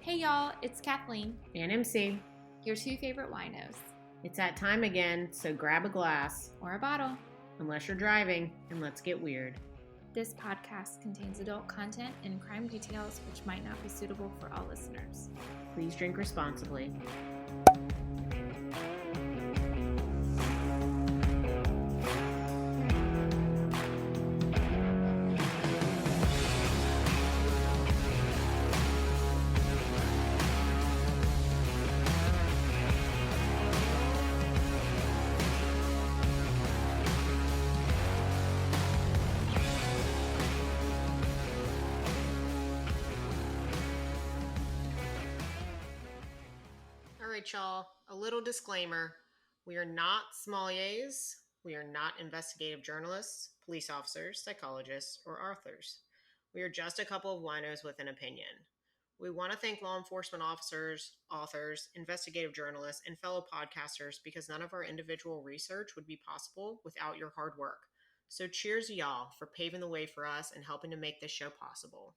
Hey y'all, it's Kathleen, and MC. your two favorite winos. It's that time again, so grab a glass, Or a bottle. unless you're driving, and let's get weird. This podcast contains adult content and crime details which might not be suitable for all listeners. Please drink responsibly. All right, y'all, a little disclaimer. We are not sommeliers. We are not investigative journalists, police officers, psychologists, or authors. We are just a couple of winos with an opinion. We want to thank law enforcement officers, authors, investigative journalists, and fellow podcasters because none of our individual research would be possible without your hard work. So cheers to y'all for paving the way for us and helping to make this show possible.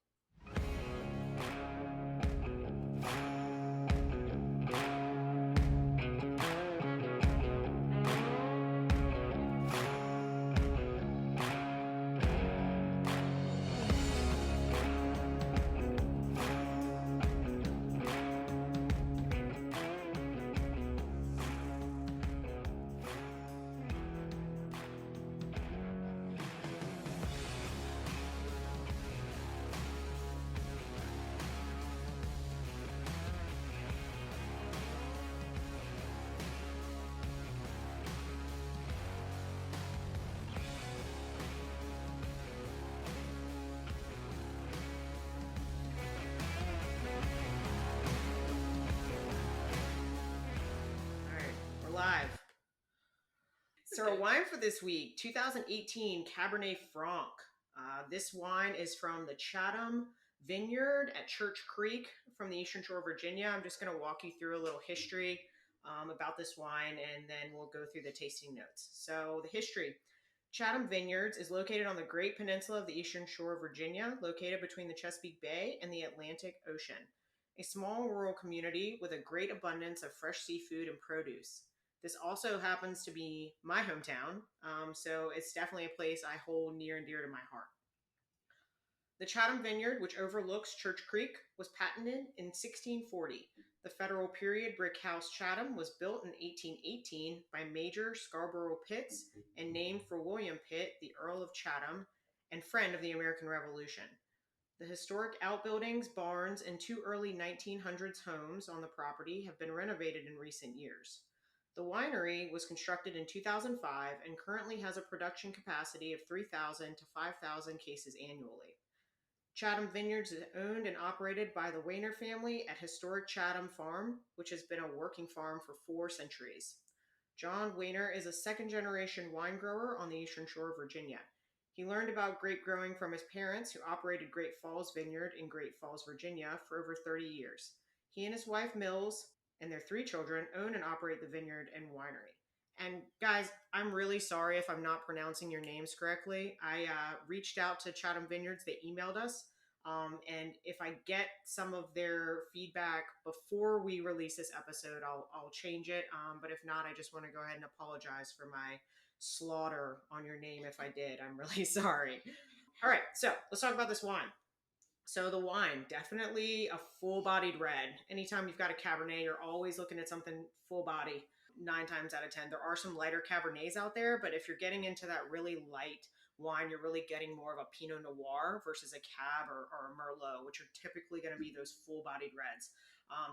Live. So our wine for this week, 2018 Cabernet Franc. This wine is from the Chatham Vineyard at Church Creek from the Eastern Shore of Virginia. I'm just going to walk you through a little history about this wine, and then we'll go through the tasting notes. So the history. Chatham Vineyards is located on the Great Peninsula of the Eastern Shore of Virginia, located between the Chesapeake Bay and the Atlantic Ocean. A small rural community with a great abundance of fresh seafood and produce. This also happens to be my hometown, so it's definitely a place I hold near and dear to my heart. The Chatham Vineyard, which overlooks Church Creek, was patented in 1640. The Federal period brick house Chatham was built in 1818 by Major Scarborough Pitts and named for William Pitt, the Earl of Chatham, and friend of the American Revolution. The historic outbuildings, barns, and two early 1900s homes on the property have been renovated in recent years. The winery was constructed in 2005 and currently has a production capacity of 3,000 to 5,000 cases annually. Chatham Vineyards is owned and operated by the Weiner family at historic Chatham Farm, which has been a working farm for 4 centuries. John Weiner is a second-generation wine grower on the Eastern Shore of Virginia. He learned about grape growing from his parents, who operated Great Falls Vineyard in Great Falls, Virginia, for over 30 years. He and his wife, Mills, and their 3 children own and operate the vineyard and winery. And guys, I'm really sorry if I'm not pronouncing your names correctly. I reached out to Chatham Vineyards. They emailed us. And if I get some of their feedback before we release this episode, I'll change it. But if not, I just want to go ahead and apologize for my slaughter on your name if I did. I'm really sorry. All right, so let's talk about this wine. So the wine, definitely a full-bodied red. Anytime you've got a Cabernet, you're always looking at something full body, 9 times out of 10. There are some lighter Cabernets out there, but if you're getting into that really light wine, you're really getting more of a Pinot Noir versus a Cab or a Merlot, which are typically going to be those full-bodied reds.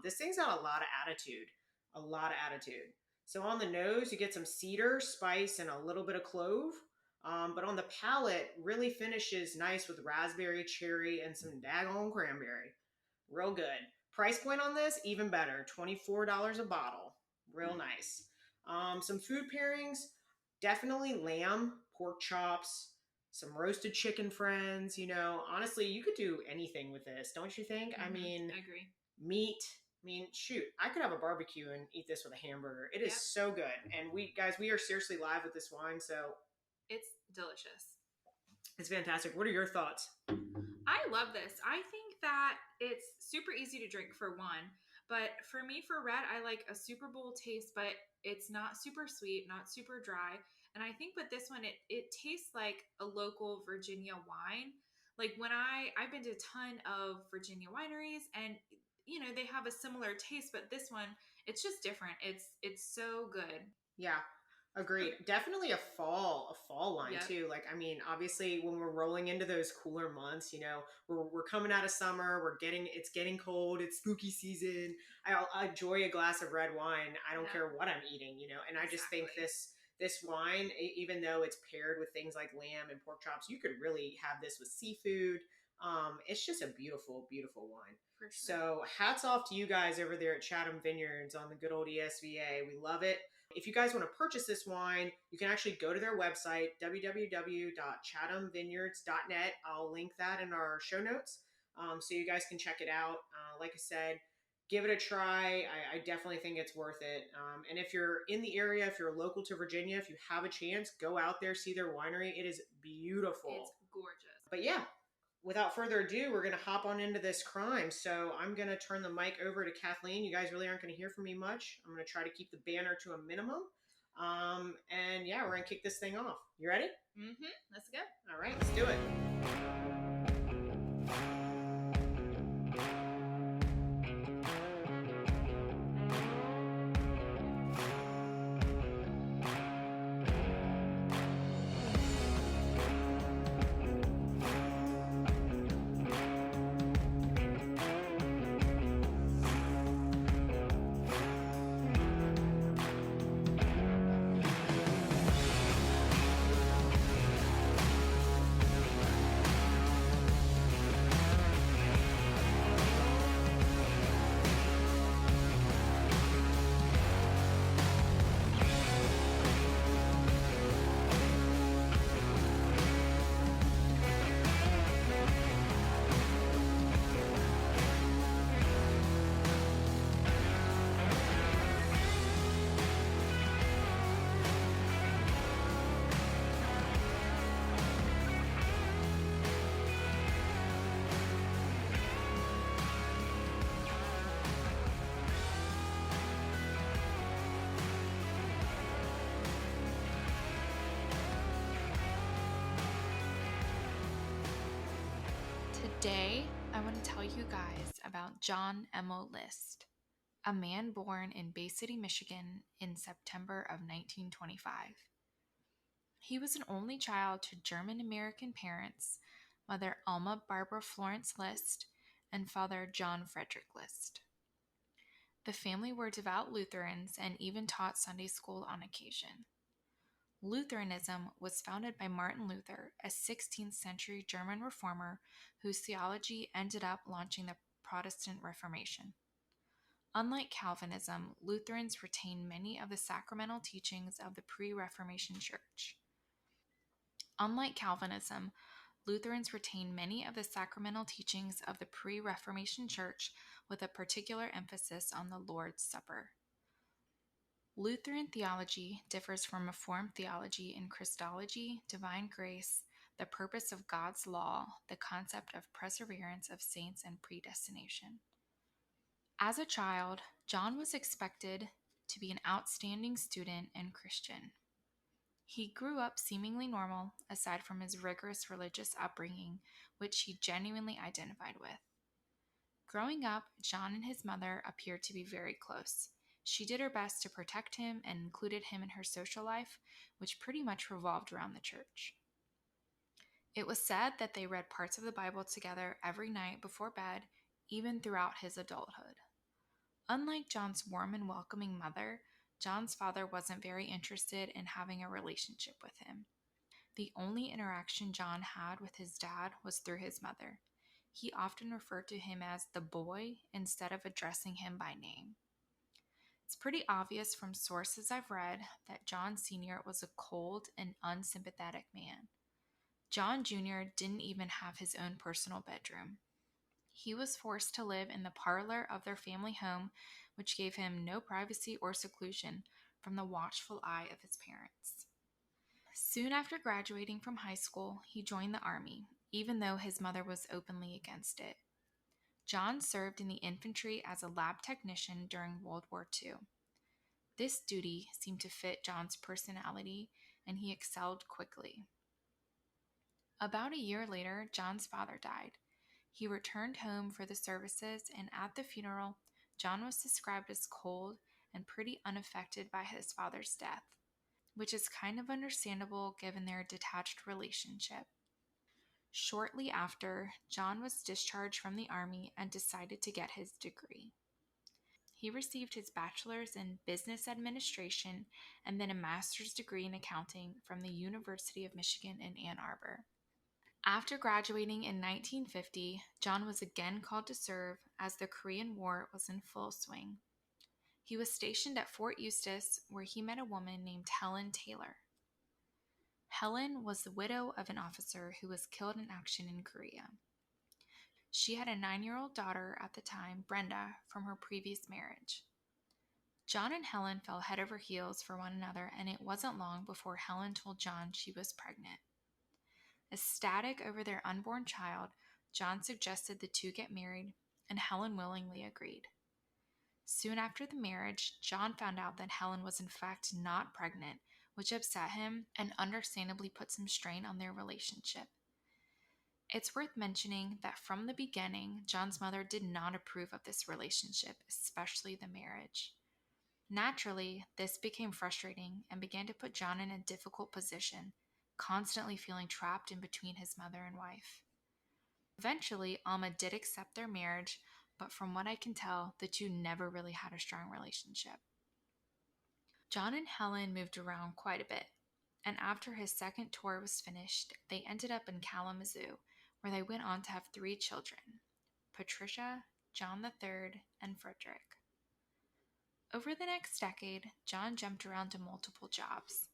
This thing's got a lot of attitude, So on the nose, you get some cedar, spice, and a little bit of clove. But on the palate, really finishes nice with raspberry, cherry, and some daggone cranberry. Real good. Price point on this, even better. $24 a bottle. Real nice. Some food pairings, definitely lamb, pork chops, some roasted chicken friends. You know, honestly, you could do anything with this, don't you think? Mm-hmm. I mean, I agree. Meat. I mean, shoot, I could have a barbecue and eat this with a hamburger. It is so good. And we are seriously live with this wine, so it's delicious. It's fantastic. What are your thoughts? I love this. I think that it's super easy to drink for one. But for me, for red, I like a Super Bowl taste, but it's not super sweet, not super dry. And I think with this one, it tastes like a local Virginia wine. Like when I've been to a ton of Virginia wineries, and they have a similar taste, but this one, it's just different. It's so good. Yeah. Agreed. Definitely a fall wine Yep. too. Like, I mean, obviously when we're rolling into those cooler months, we're coming out of summer, it's getting cold, it's spooky season. I enjoy a glass of red wine. I don't care what I'm eating, and I just think Exactly. this wine, even though it's paired with things like lamb and pork chops, you could really have this with seafood. It's just a beautiful, beautiful wine. For sure. So hats off to you guys over there at Chatham Vineyards on the good old ESVA. We love it. If you guys want to purchase this wine, you can actually go to their website, www.chathamvineyards.net. I'll link that in our show notes so you guys can check it out. Like I said, give it a try. I definitely think it's worth it. And if you're in the area, if you're local to Virginia, if you have a chance, go out there, see their winery. It is beautiful. It's gorgeous. But yeah, without further ado, we're going to hop on into this crime. So I'm going to turn the mic over to Kathleen. You guys really aren't going to hear from me much. I'm going to try to keep the banner to a minimum. And yeah, we're going to kick this thing off. You ready? Mm-hmm. Let's go. All right, let's do it. Today, I want to tell you guys about John Emil List, a man born in Bay City, Michigan in September of 1925. He was an only child to German-American parents, Mother Alma Barbara Florence List and Father John Frederick List. The family were devout Lutherans and even taught Sunday school on occasion. Lutheranism was founded by Martin Luther, a 16th century German reformer whose theology ended up launching the Protestant Reformation. Unlike Calvinism, Lutherans retained many of the sacramental teachings of the pre-Reformation Church. Unlike Calvinism, Lutherans retained many of the sacramental teachings of the pre-Reformation Church with a particular emphasis on the Lord's Supper. Lutheran theology differs from Reformed theology in Christology, divine grace, the purpose of God's law, the concept of perseverance of saints, and predestination. As a child, John was expected to be an outstanding student and Christian. He grew up seemingly normal, aside from his rigorous religious upbringing, which he genuinely identified with. Growing up, John and his mother appeared to be very close. She did her best to protect him and included him in her social life, which pretty much revolved around the church. It was said that they read parts of the Bible together every night before bed, even throughout his adulthood. Unlike John's warm and welcoming mother, John's father wasn't very interested in having a relationship with him. The only interaction John had with his dad was through his mother. He often referred to him as the boy instead of addressing him by name. It's pretty obvious from sources I've read that John Sr. was a cold and unsympathetic man. John Jr. didn't even have his own personal bedroom. He was forced to live in the parlor of their family home, which gave him no privacy or seclusion from the watchful eye of his parents. Soon after graduating from high school, he joined the army, even though his mother was openly against it. John served in the infantry as a lab technician during World War II. This duty seemed to fit John's personality, and he excelled quickly. About a year later, John's father died. He returned home for the services, and at the funeral, John was described as cold and pretty unaffected by his father's death, which is kind of understandable given their detached relationship. Shortly after, John was discharged from the Army and decided to get his degree. He received his bachelor's in business administration and then a master's degree in accounting from the University of Michigan in Ann Arbor. After graduating in 1950, John was again called to serve as the Korean War was in full swing. He was stationed at Fort Eustis, where he met a woman named Helen Taylor. Helen was the widow of an officer who was killed in action in Korea. She had a 9-year-old daughter at the time, Brenda, from her previous marriage. John and Helen fell head over heels for one another, and it wasn't long before Helen told John she was pregnant. Ecstatic over their unborn child, John suggested the two get married, and Helen willingly agreed. Soon after the marriage, John found out that Helen was in fact not pregnant, which upset him and understandably put some strain on their relationship. It's worth mentioning that from the beginning, John's mother did not approve of this relationship, especially the marriage. Naturally, this became frustrating and began to put John in a difficult position, constantly feeling trapped in between his mother and wife. Eventually, Alma did accept their marriage, but from what I can tell, the two never really had a strong relationship. John and Helen moved around quite a bit, and after his second tour was finished, they ended up in Kalamazoo, where they went on to have 3 children, Patricia, John III, and Frederick. Over the next decade, John jumped around to multiple jobs.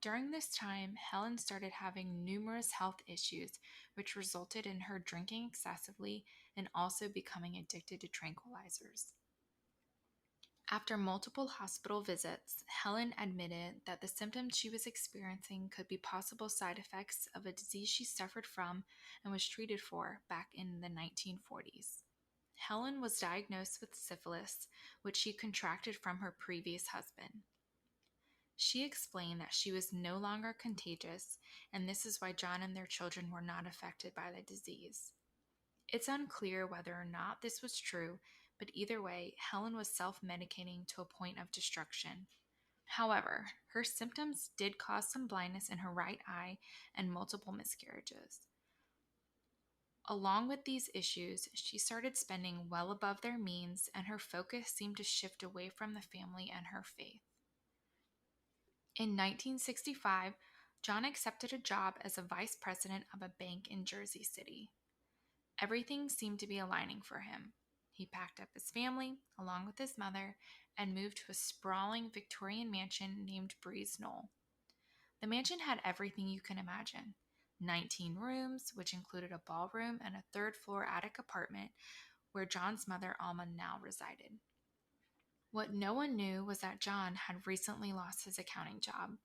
During this time, Helen started having numerous health issues, which resulted in her drinking excessively and also becoming addicted to tranquilizers. After multiple hospital visits, Helen admitted that the symptoms she was experiencing could be possible side effects of a disease she suffered from and was treated for back in the 1940s. Helen was diagnosed with syphilis, which she contracted from her previous husband. She explained that she was no longer contagious, and this is why John and their children were not affected by the disease. It's unclear whether or not this was true, but either way, Helen was self-medicating to a point of destruction. However, her symptoms did cause some blindness in her right eye and multiple miscarriages. Along with these issues, she started spending well above their means, and her focus seemed to shift away from the family and her faith. In 1965, John accepted a job as a vice president of a bank in Jersey City. Everything seemed to be aligning for him. He packed up his family, along with his mother, and moved to a sprawling Victorian mansion named Breeze Knoll. The mansion had everything you can imagine. 19 rooms, which included a ballroom and a third-floor attic apartment where John's mother, Alma, now resided. What no one knew was that John had recently lost his accounting job.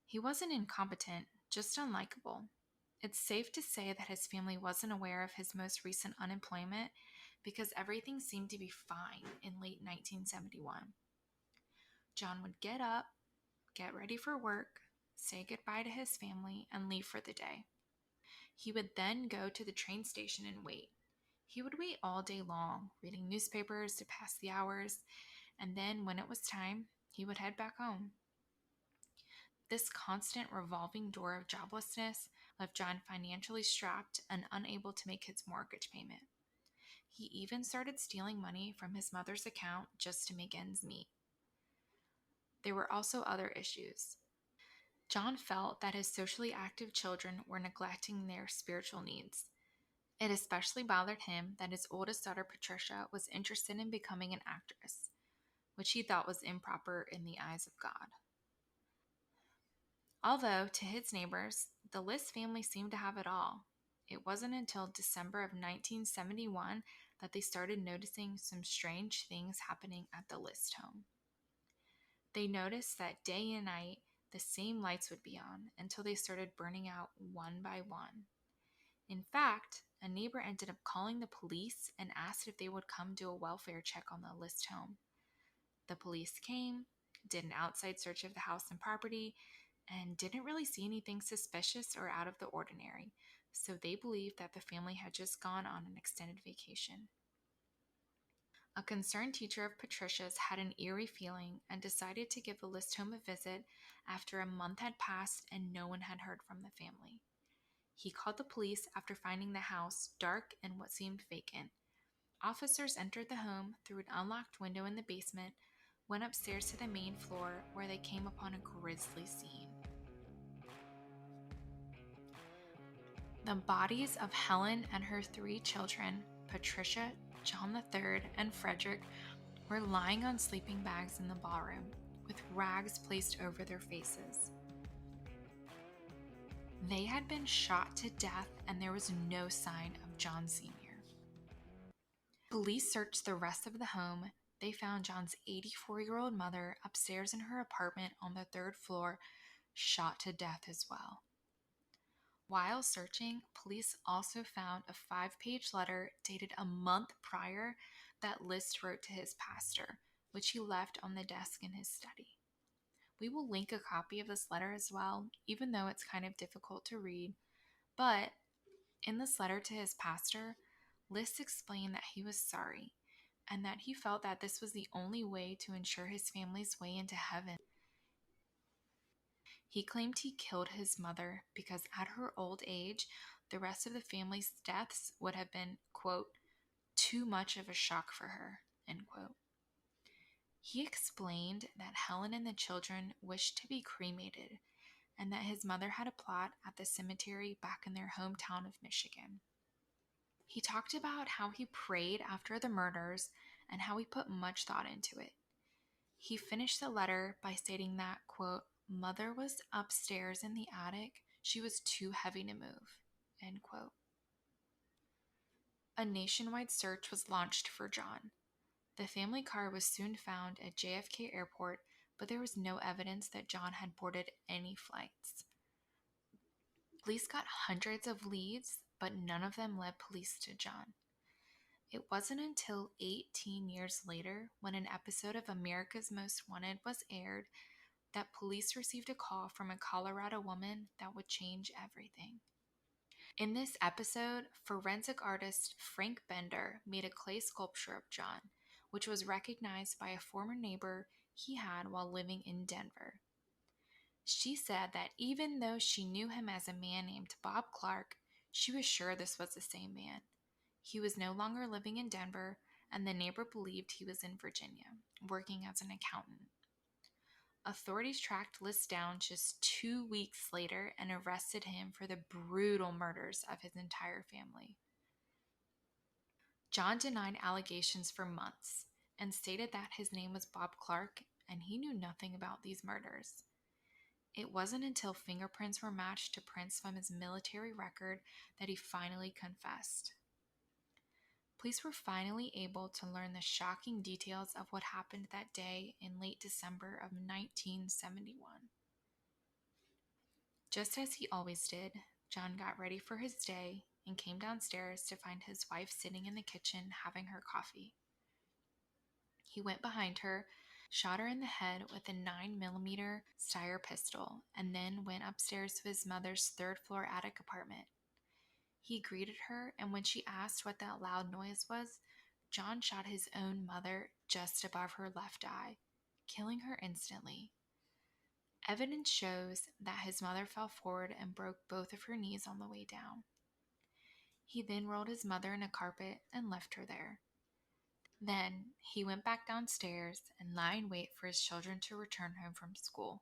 He wasn't incompetent, just unlikable. It's safe to say that his family wasn't aware of his most recent unemployment because everything seemed to be fine in late 1971. John would get up, get ready for work, say goodbye to his family, and leave for the day. He would then go to the train station and wait. He would wait all day long, reading newspapers to pass the hours, and then when it was time, he would head back home. This constant revolving door of joblessness left John financially strapped and unable to make his mortgage payment. He even started stealing money from his mother's account just to make ends meet. There were also other issues. John felt that his socially active children were neglecting their spiritual needs. It especially bothered him that his oldest daughter, Patricia, was interested in becoming an actress, which he thought was improper in the eyes of God. Although, to his neighbors, the List family seemed to have it all. It wasn't until December of 1971 that they started noticing some strange things happening at the List home. They noticed that day and night, the same lights would be on until they started burning out one by one. In fact, a neighbor ended up calling the police and asked if they would come do a welfare check on the List home. The police came, did an outside search of the house and property, and didn't really see anything suspicious or out of the ordinary, so they believed that the family had just gone on an extended vacation. A concerned teacher of Patricia's had an eerie feeling and decided to give the List home a visit after a month had passed and no one had heard from the family. He called the police after finding the house dark and what seemed vacant. Officers entered the home through an unlocked window in the basement, went upstairs to the main floor where they came upon a grisly scene. The bodies of Helen and her 3 children, Patricia, John III, and Frederick, were lying on sleeping bags in the ballroom, with rags placed over their faces. They had been shot to death, and there was no sign of John Sr. Police searched the rest of the home. They found John's 84-year-old mother upstairs in her apartment on the 3rd floor, shot to death as well. While searching, police also found a 5-page letter dated a month prior that List wrote to his pastor, which he left on the desk in his study. We will link a copy of this letter as well, even though it's kind of difficult to read. But in this letter to his pastor, List explained that he was sorry and that he felt that this was the only way to ensure his family's way into heaven. He claimed he killed his mother because at her old age, the rest of the family's deaths would have been, quote, too much of a shock for her, end quote. He explained that Helen and the children wished to be cremated and that his mother had a plot at the cemetery back in their hometown of Michigan. He talked about how he prayed after the murders and how he put much thought into it. He finished the letter by stating that, quote, Mother was upstairs in the attic. She was too heavy to move, end quote. A nationwide search was launched for John. The family car was soon found at JFK Airport, but there was no evidence that John had boarded any flights. Police got hundreds of leads, but none of them led police to John. It wasn't until 18 years later, when an episode of America's Most Wanted was aired, that police received a call from a Colorado woman that would change everything. In this episode, forensic artist Frank Bender made a clay sculpture of John, which was recognized by a former neighbor he had while living in Denver. She said that even though she knew him as a man named Bob Clark, she was sure this was the same man. He was no longer living in Denver, and the neighbor believed he was in Virginia, working as an accountant. Authorities tracked List down just 2 weeks later and arrested him for the brutal murders of his entire family. John denied allegations for months and stated that his name was Bob Clark and he knew nothing about these murders. It wasn't until fingerprints were matched to prints from his military record that he finally confessed. Police were finally able to learn the shocking details of what happened that day in late December of 1971. Just as he always did, John got ready for his day and came downstairs to find his wife sitting in the kitchen having her coffee. He went behind her, shot her in the head with a 9mm Steyr pistol, and then went upstairs to his mother's 3rd-floor attic apartment. He greeted her, and when she asked what that loud noise was, John shot his own mother just above her left eye, killing her instantly. Evidence shows that his mother fell forward and broke both of her knees on the way down. He then rolled his mother in a carpet and left her there. Then he went back downstairs and lay in wait for his children to return home from school.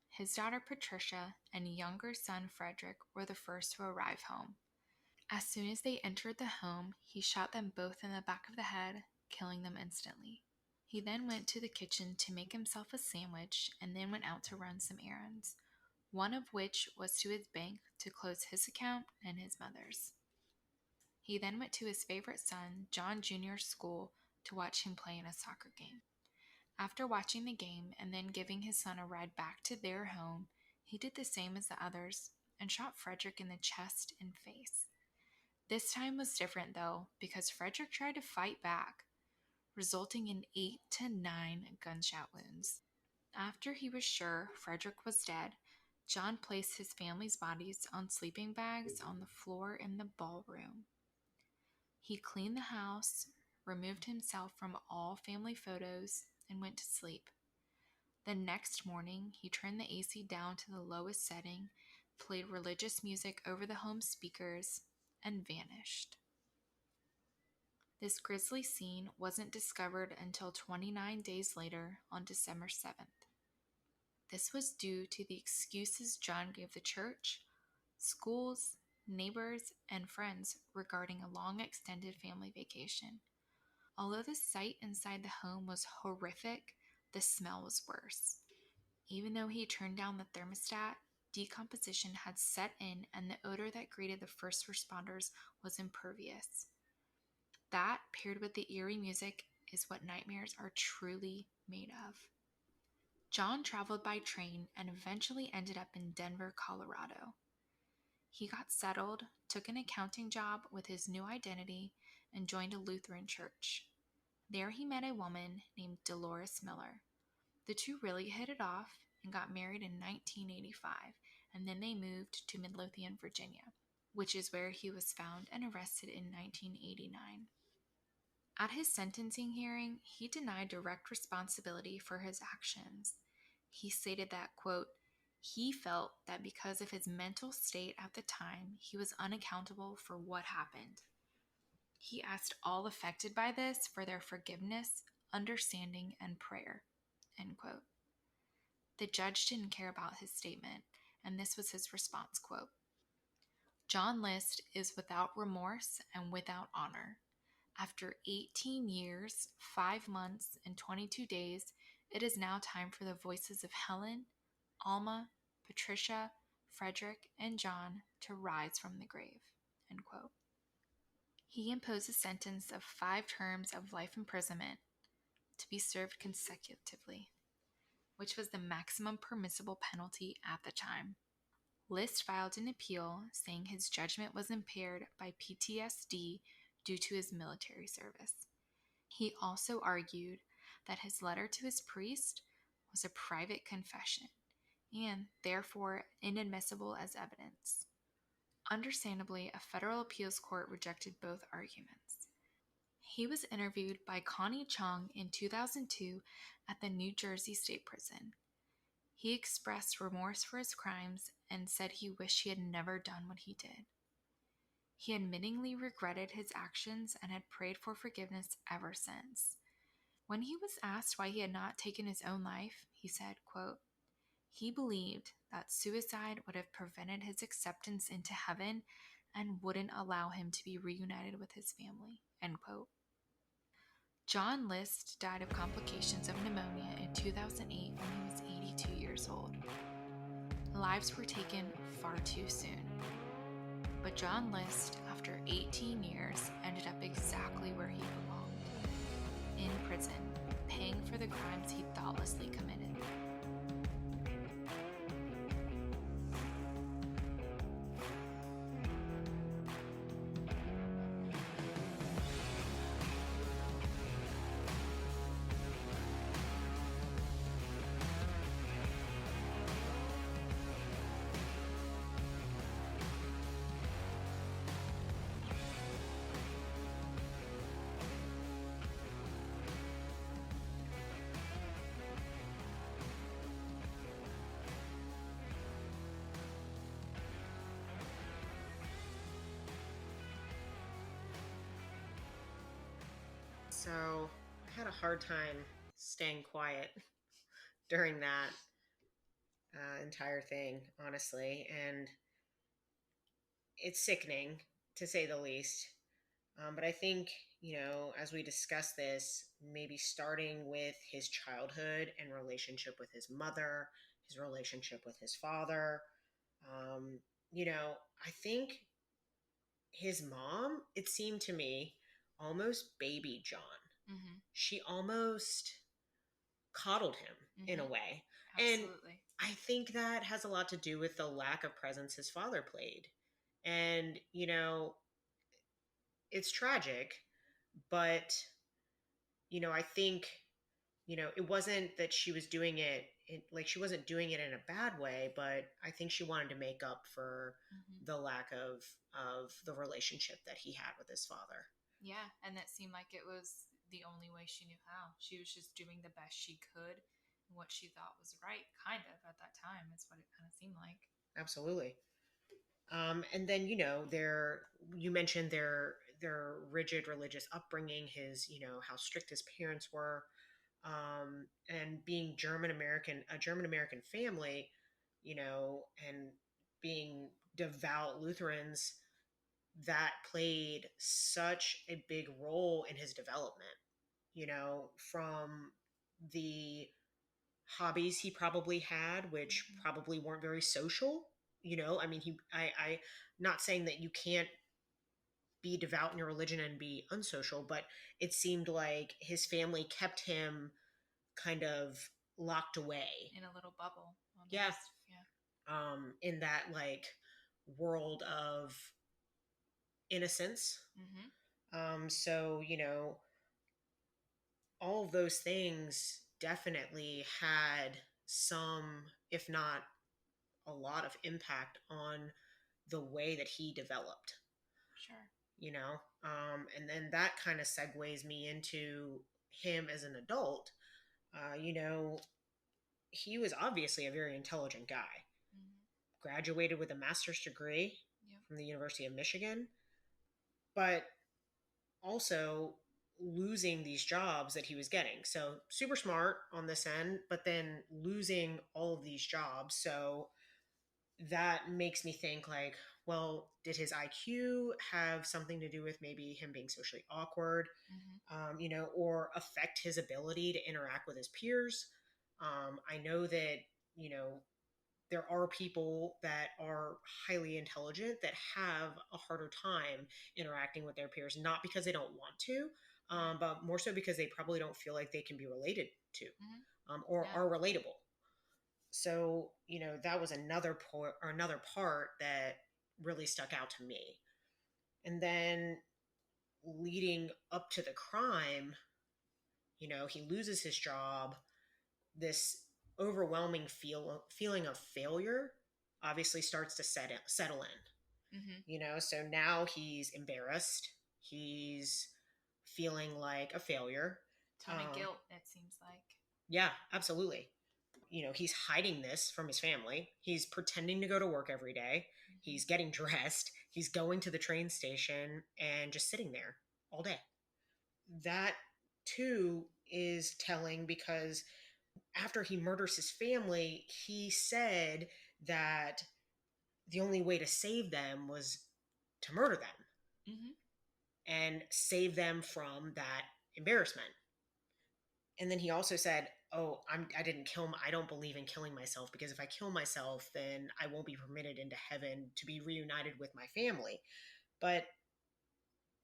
His daughter Patricia and younger son Frederick were the first to arrive home. As soon as they entered the home, he shot them both in the back of the head, killing them instantly. He then went to the kitchen to make himself a sandwich and then went out to run some errands, one of which was to his bank to close his account and his mother's. He then went to his favorite son, John Jr.'s school, to watch him play in a soccer game. After watching the game and then giving his son a ride back to their home, he did the same as the others and shot Frederick in the chest and face. This time was different, though, because Frederick tried to fight back, resulting in 8 to 9 gunshot wounds. After he was sure Frederick was dead, John placed his family's bodies on sleeping bags on the floor in the ballroom. He cleaned the house, removed himself from all family photos, and went to sleep. The next morning, he turned the AC down to the lowest setting, played religious music over the home speakers, and vanished. This grisly scene wasn't discovered until 29 days later on December 7th. This was due to the excuses John gave the church, schools, neighbors, and friends regarding a long extended family vacation. Although the sight inside the home was horrific, the smell was worse. Even though he turned down the thermostat, decomposition had set in and the odor that greeted the first responders was impervious. That, paired with the eerie music, is what nightmares are truly made of. John traveled by train and eventually ended up in Denver, Colorado. He got settled, took an accounting job with his new identity, and joined a Lutheran church. There he met a woman named Dolores Miller. The two really hit it off and got married in 1985, and then they moved to Midlothian, Virginia, which is where he was found and arrested in 1989. At his sentencing hearing, he denied direct responsibility for his actions. He stated that, quote, he felt that because of his mental state at the time, he was unaccountable for what happened. He asked all affected by this for their forgiveness, understanding, and prayer, end quote. The judge didn't care about his statement, and this was his response, quote, John List is without remorse and without honor. After 18 years, 5 months, and 22 days, it is now time for the voices of Helen, Alma, Patricia, Frederick, and John to rise from the grave, end quote. He imposed a sentence of 5 terms of life imprisonment to be served consecutively, which was the maximum permissible penalty at the time. List filed an appeal saying his judgment was impaired by PTSD due to his military service. He also argued that his letter to his priest was a private confession and therefore inadmissible as evidence. Understandably, a federal appeals court rejected both arguments. He was interviewed by Connie Chung in 2002 at the New Jersey State Prison. He expressed remorse for his crimes and said he wished he had never done what he did. He admittingly regretted his actions and had prayed for forgiveness ever since. When he was asked why he had not taken his own life, he said, quote, he believed that suicide would have prevented his acceptance into heaven and wouldn't allow him to be reunited with his family, end quote. John List died of complications of pneumonia in 2008 when he was 82 years old. Lives were taken far too soon. But John List, after 18 years, ended up exactly where he belonged, in prison, paying for the crimes he thoughtlessly committed. So I had a hard time staying quiet during that entire thing, honestly. And it's sickening, to say the least. But I think, as we discuss this, maybe starting with his childhood and relationship with his mother, his relationship with his father, I think his mom, it seemed to me, almost babied John. Mm-hmm. She almost coddled him in a way. Absolutely. And I think that has a lot to do with the lack of presence his father played. And, it's tragic, but, I think, it wasn't that she was doing it, like, she wasn't doing it in a bad way, but I think she wanted to make up for Mm-hmm. the lack of the relationship that he had with his father. Yeah, and that seemed like it was the only way she knew how. She was just doing the best she could, and what she thought was right, kind of at that time. Is what it kind of seemed like. Absolutely. And then, you mentioned their rigid religious upbringing, his, how strict his parents were, and being a German American family, and being devout Lutherans, that played such a big role in his development, from the hobbies he probably had, which Mm-hmm. probably weren't very social. I mean, I, not saying that you can't be devout in your religion and be unsocial, but it seemed like his family kept him kind of locked away. In a little bubble, almost. Yeah. Yeah. In that, like, world of innocence. Mm-hmm. So, all of those things definitely had some, if not a lot of impact on the way that he developed, Sure. and then that kind of segues me into him as an adult. He was obviously a very intelligent guy, Mm-hmm. graduated with a master's degree Yep. from the University of Michigan, but also losing these jobs that he was getting. So super smart on this end, but then losing all of these jobs. So that makes me think, like, well, did his IQ have something to do with maybe him being socially awkward, Mm-hmm. or affect his ability to interact with his peers? I know that, you know, there are people that are highly intelligent that have a harder time interacting with their peers, not because they don't want to, but more so because they probably don't feel like they can be related to, or Yeah. are relatable. So, that was another part that really stuck out to me. And then leading up to the crime, he loses his job. This overwhelming feeling of failure obviously starts to settle in. Mm-hmm. So now he's embarrassed. He's feeling like a failure. Ton of guilt, it seems like. Yeah, absolutely. He's hiding this from his family. He's pretending to go to work every day. Mm-hmm. He's getting dressed. He's going to the train station and just sitting there all day. That too is telling, because after he murders his family, he said that the only way to save them was to murder them, Mm-hmm. and save them from that embarrassment. And then he also said, "Oh, I didn't kill. I don't believe in killing myself, because if I kill myself, then I won't be permitted into heaven to be reunited with my family." But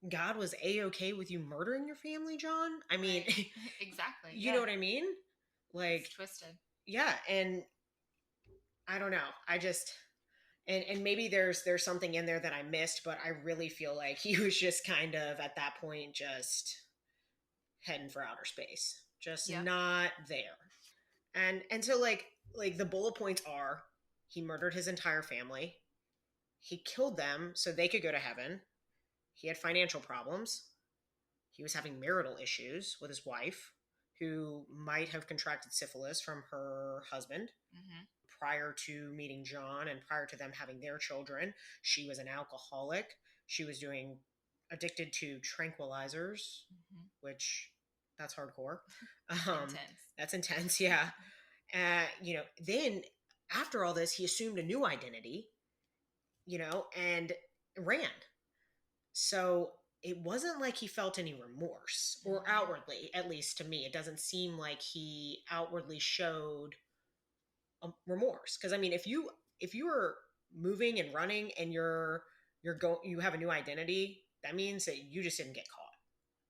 God was A-okay with you murdering your family, John? I mean, right. Exactly. you know what I mean? Like, it's twisted. Yeah, and I don't know. I just, and maybe there's something in there that I missed, but I really feel like he was just kind of at that point just heading for outer space, just not there. And so, like the bullet points are: he murdered his entire family, he killed them so they could go to heaven, he had financial problems, he was having marital issues with his wife, who might have contracted syphilis from her husband. Mm-hmm. Prior to meeting John and prior to them having their children, she was an alcoholic. She was addicted to tranquilizers, Mm-hmm. which, that's hardcore. Intense. That's intense, yeah. Then after all this, he assumed a new identity, and ran. So it wasn't like he felt any remorse, or outwardly, at least to me, it doesn't seem like he outwardly showed remorse. Because I mean, if you are moving and running and you have a new identity, that means that you just didn't get caught.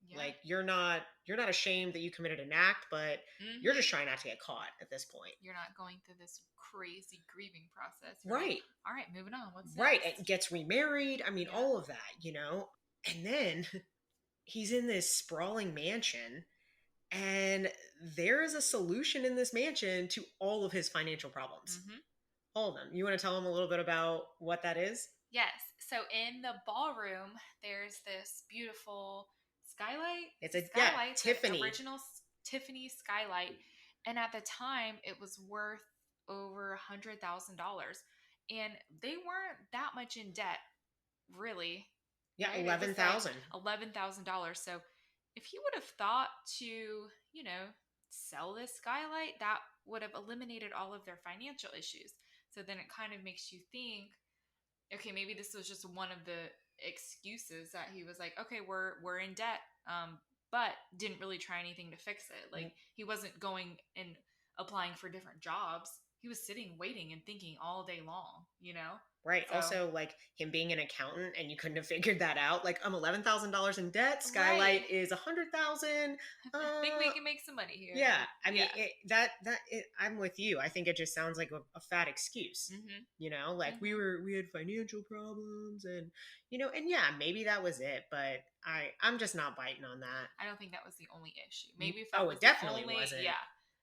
Yeah. Like, you're not ashamed that you committed an act, but you're just trying not to get caught at this point. You're not going through this crazy grieving process. Right. Like, all right, moving on. What's right. next? It gets remarried. I mean, all of that, And then he's in this sprawling mansion, and there is a solution in this mansion to all of his financial problems. Mm-hmm. All of them. You want to tell him a little bit about what that is? Yes. So in the ballroom, there's this beautiful skylight. It's a Skylight, Tiffany. the original Tiffany skylight, and at the time, it was worth over $100,000, and they weren't that much in debt, really. Yeah, right? $11,000. $11,000. So if he would have thought to, sell this skylight, that would have eliminated all of their financial issues. So then it kind of makes you think, okay, maybe this was just one of the excuses that he was like, okay, we're in debt, but didn't really try anything to fix it. Like he wasn't going and applying for different jobs. He was sitting, waiting, and thinking all day long. Right. So, also, like him being an accountant, and you couldn't have figured that out. Like, I'm $11,000 in debt. Skylight right. is $100,000. I think we can make some money here. Yeah, I mean, I'm with you. I think it just sounds like a fat excuse. Mm-hmm. Like Mm-hmm. we had financial problems, and and yeah, maybe that was it. But I'm just not biting on that. I don't think that was the only issue. Maybe if that was it definitely the only, wasn't. yeah,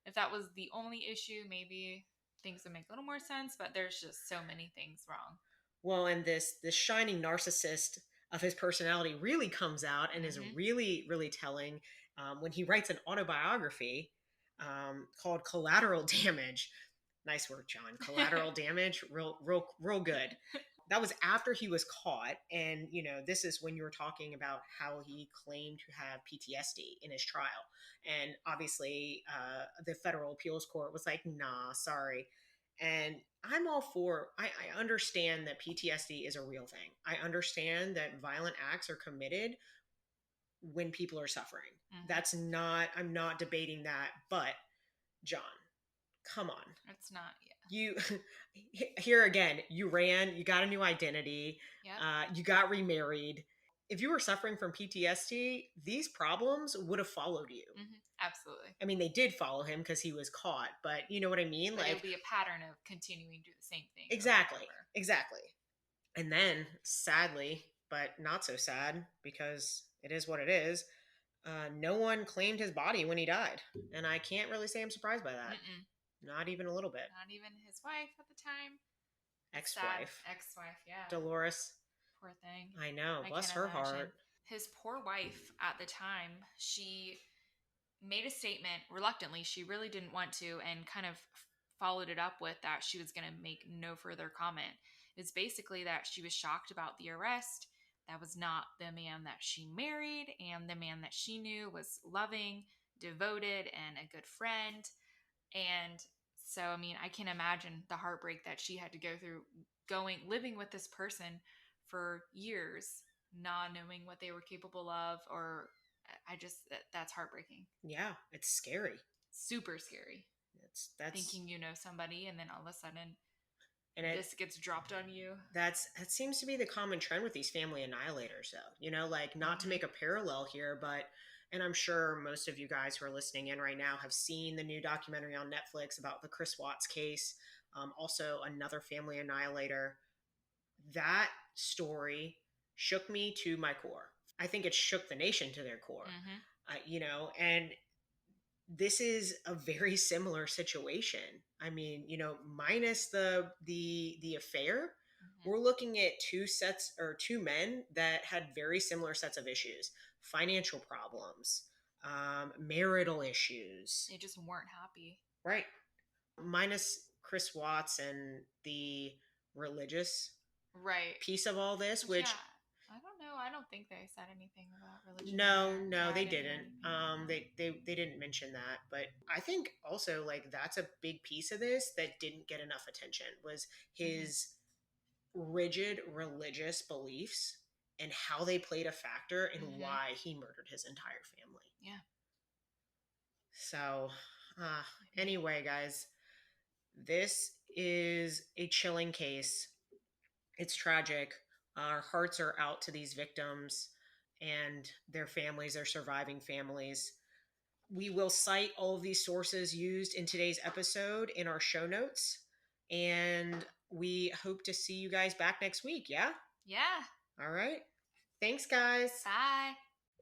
if that was the only issue, maybe things would make a little more sense. But there's just so many things wrong. Well, and this shining narcissist of his personality really comes out and is really, really telling when he writes an autobiography called Collateral Damage. Nice work, John. Collateral Damage, real good. That was after he was caught, and this is when you were talking about how he claimed to have PTSD in his trial, and obviously the federal appeals court was like, nah, sorry. And I'm all for, I understand that PTSD is a real thing. I understand that violent acts are committed when people are suffering. I'm not debating that. But, John, come on. It's not, yeah. You, here again, you ran, you got a new identity, you got remarried. If you were suffering from PTSD, these problems would have followed you. Absolutely. I mean, they did follow him because he was caught, but you know what I mean? But it'll be a pattern of continuing to do the same thing. Exactly. And then, sadly, but not so sad, because it is what it is, no one claimed his body when he died. And I can't really say I'm surprised by that. Not even a little bit. Not even his wife at the time. Ex-wife. Ex-wife, yeah. Dolores. Poor thing. I know. Bless her heart. His poor wife at the time, she made a statement reluctantly. She really didn't want to, and kind of followed it up with that she was going to make no further comment. It's basically that she was shocked about the arrest. That was not the man that she married, and the man that she knew was loving, devoted, and a good friend. And so, I mean, I can imagine the heartbreak that she had to go through living with this person for years, not knowing what they were capable of, or that's heartbreaking. Yeah, it's scary. Super scary. That's thinking you know somebody, and then all of a sudden this gets dropped on you. That seems to be the common trend with these family annihilators, though. Like, not to make a parallel here, but, and I'm sure most of you guys who are listening in right now have seen the new documentary on Netflix about the Chris Watts case. Also, another family annihilator. That story shook me to my core. I think it shook the nation to their core. And this is a very similar situation. I mean, minus the affair, we're looking at two men that had very similar sets of issues: financial problems, marital issues. They just weren't happy. Right. Minus Chris Watts and the religious piece of all this, which I don't know. I don't think they said anything about religion. No, they didn't. They didn't mention that. But I think also, like, that's a big piece of this that didn't get enough attention, was his rigid religious beliefs and how they played a factor in why he murdered his entire family. Yeah. So, anyway, guys, this is a chilling case. It's tragic. Our hearts are out to these victims and their families, their surviving families. We will cite all of these sources used in today's episode in our show notes. And we hope to see you guys back next week. Yeah? Yeah. All right. Thanks, guys. Bye.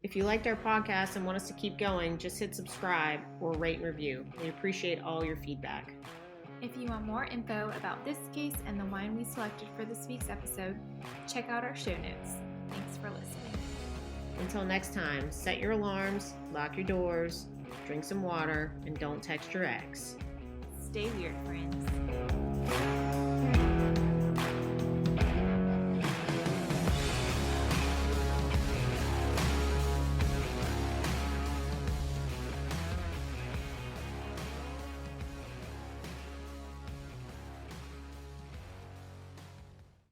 If you liked our podcast and want us to keep going, just hit subscribe or rate and review. We appreciate all your feedback. If you want more info about this case and the wine we selected for this week's episode, check out our show notes. Thanks for listening. Until next time, set your alarms, lock your doors, drink some water, and don't text your ex. Stay weird, friends.